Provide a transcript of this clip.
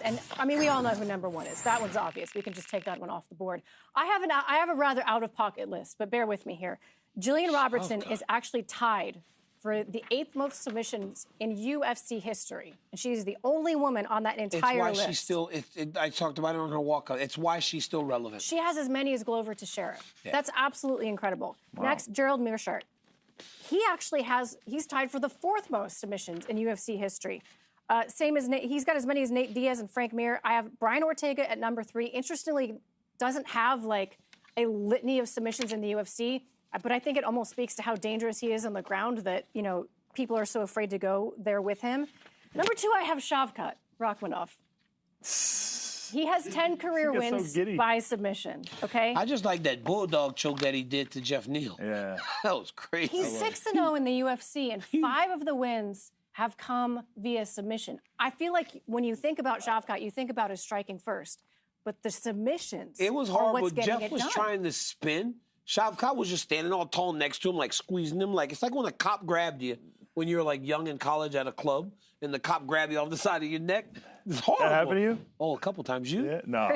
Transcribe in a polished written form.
And I mean, we all know who number one is. That one's obvious. We can just take that one off the board. I have a rather out-of-pocket list, but bear with me here. Jillian Robertson is actually tied for the 8th most submissions in UFC history. And she's the only woman on that entire list. It's why she's still, I talked about it on her walkout. It's why she's still relevant. She has as many as Glover Teixeira. Yeah. That's absolutely incredible. Wow. Next, Gerald Mierschart. He actually he's tied for the 4th most submissions in UFC history. Same as Nate, he's got as many as Nate Diaz and Frank Mir. I have Bryan Ortega at number 3. Interestingly, doesn't have like a litany of submissions in the UFC, but I think it almost speaks to how dangerous he is on the ground that, you know, people are so afraid to go there with him. Number 2, I have Šavkat Rachmonov. He has 10 career wins by submission, okay? I just like that bulldog choke that he did to Jeff Neal. Yeah. That was crazy. He's 6-0 in the UFC, and 5 of the wins have come via submission. I feel like when you think about Šavkat, you think about his striking first, but the submissions it was are horrible. what's getting Jeff it was done. trying to spin. Šavkat was just standing all tall next to him, like squeezing him. Like it's like when a cop grabbed you when you were like young in college at a club, and the cop grabbed you off the side of your neck. It's horrible. That happened to you? Oh, a couple times. You? Yeah, no.